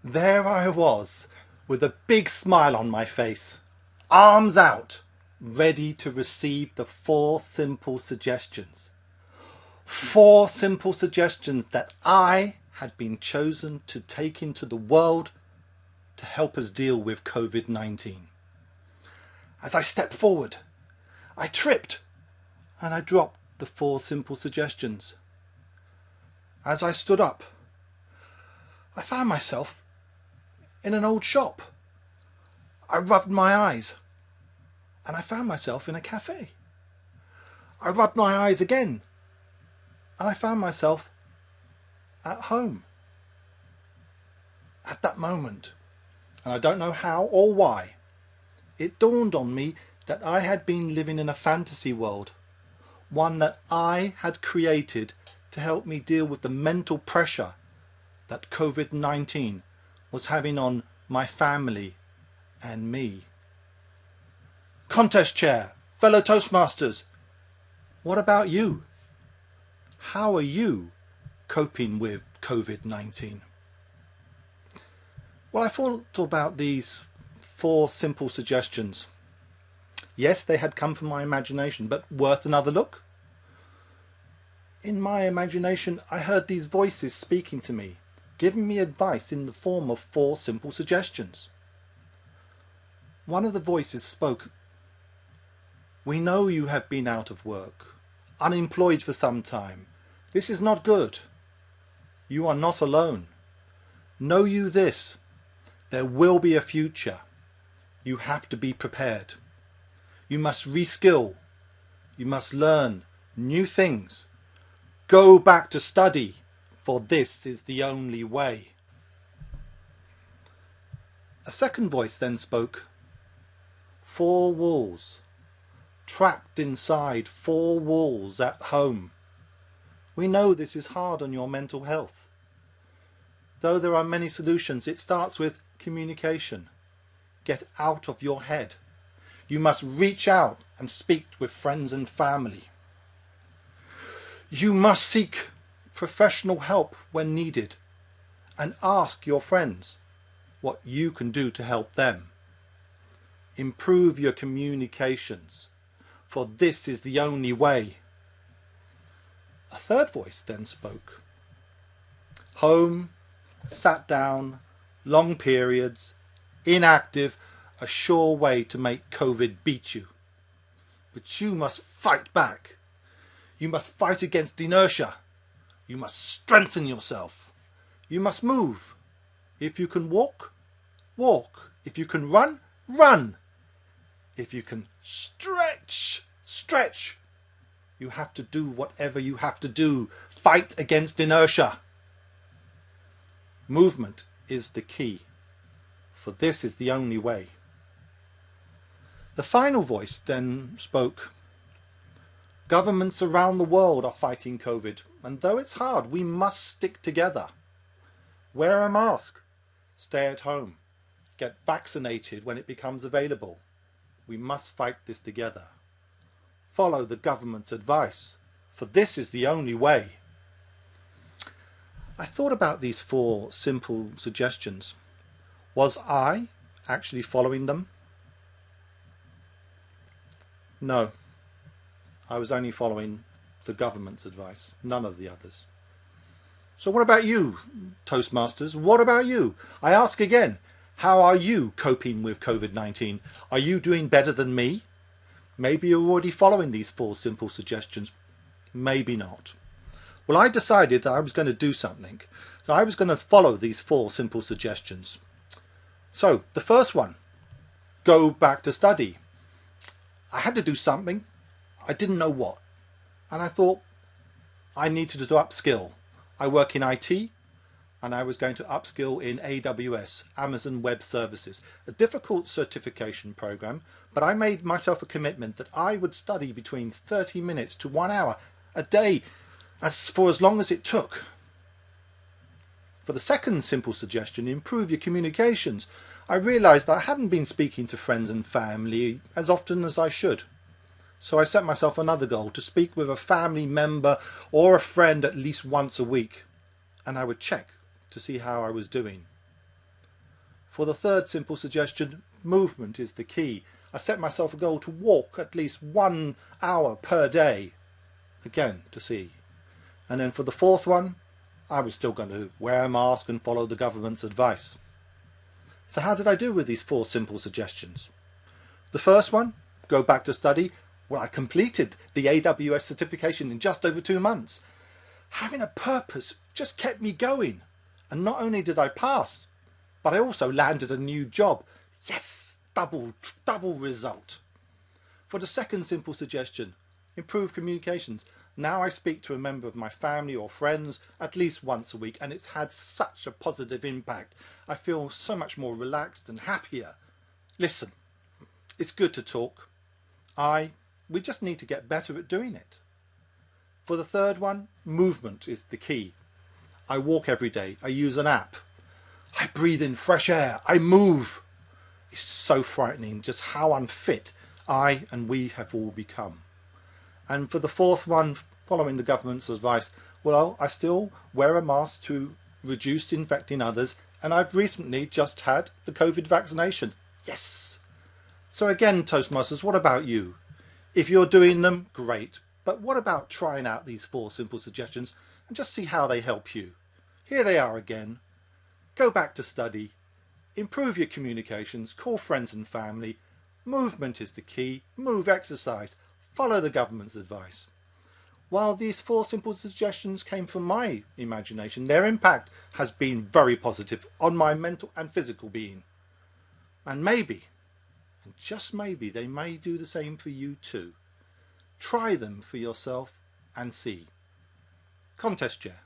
There I was, with a big smile on my face, arms out, ready to receive the 4 simple suggestions. 4 simple suggestions that I had been chosen to take into the world to help us deal with COVID-19. As I stepped forward, I tripped and I dropped the 4 simple suggestions. As I stood up, I found myself in an old shop. I rubbed my eyes and I found myself in a cafe. I rubbed my eyes again and I found myself at home. At that moment, and I don't know how or why, it dawned on me that I had been living in a fantasy world, one that I had created to help me deal with the mental pressure that COVID-19 was having on my family and me. Contest chair, fellow Toastmasters, what about you? How are you coping with COVID-19? Well, I thought about these 4 simple suggestions. Yes, they had come from my imagination, but worth another look? In my imagination, I heard these voices speaking to me, giving me advice in the form of 4 simple suggestions. One of the voices spoke. We know you have been out of work, unemployed for some time. This is not good. You are not alone. Know you this. There will be a future. You have to be prepared. You must reskill. You must learn new things. Go back to study, for this is the only way. A second voice then spoke. 4 walls. Trapped inside 4 walls at home. We know this is hard on your mental health. Though there are many solutions, it starts with communication. Get out of your head. You must reach out and speak with friends and family. You must seek professional help when needed and ask your friends what you can do to help them. Improve your communications, for this is the only way. A third voice then spoke. Home, sat down, long periods, inactive, a sure way to make COVID beat you. But you must fight back. You must fight against inertia. You must strengthen yourself. You must move. If you can walk, walk. If you can run, run. If you can stretch, stretch. You have to do whatever you have to do. Fight against inertia. Movement is the key, for this is the only way. The final voice then spoke. Governments around the world are fighting COVID, and though it's hard, we must stick together. Wear a mask. Stay at home. Get vaccinated when it becomes available. We must fight this together. Follow the government's advice, for this is the only way. I thought about these 4 simple suggestions. Was I actually following them? No. I was only following the government's advice, none of the others. So what about you, Toastmasters? What about you? I ask again, how are you coping with COVID-19? Are you doing better than me? Maybe you're already following these 4 simple suggestions. Maybe not. Well, I decided that I was going to do something. So I was going to follow these 4 simple suggestions. So the first one, go back to study. I had to do something. I didn't know what. And I thought I needed to upskill. I work in IT and I was going to upskill in AWS, Amazon Web Services, a difficult certification program, but I made myself a commitment that I would study between 30 minutes to 1 hour a day for as long as it took. For the second simple suggestion, improve your communications, I realised that I hadn't been speaking to friends and family as often as I should. So I set myself another goal, to speak with a family member or a friend at least once a week, and I would check to see how I was doing. For the third simple suggestion, movement is the key. I set myself a goal to walk at least 1 hour per day. Again, to see. And then for the fourth one, I was still going to wear a mask and follow the government's advice. So how did I do with these 4 simple suggestions? The first one, go back to study. Well, I completed the AWS certification in just over 2 months. Having a purpose just kept me going. And not only did I pass, but I also landed a new job. Yes, double result. For the second simple suggestion, improve communications. Now I speak to a member of my family or friends at least once a week, and it's had such a positive impact. I feel so much more relaxed and happier. Listen, it's good to talk. We just need to get better at doing it. For the third one, movement is the key. I walk every day. I use an app. I breathe in fresh air. I move. It's so frightening just how unfit I and we have all become. And for the fourth one, following the government's advice, well, I still wear a mask to reduce infecting others, and I've recently just had the COVID vaccination. Yes! So again, Toastmasters, what about you? If you're doing them, great. But what about trying out these 4 simple suggestions and just see how they help you? Here they are again. Go back to study. Improve your communications. Call friends and family. Movement is the key. Move, exercise. Follow the government's advice. While these 4 simple suggestions came from my imagination, their impact has been very positive on my mental and physical being. And maybe, and just maybe, they may do the same for you too. Try them for yourself and see. Contest chair.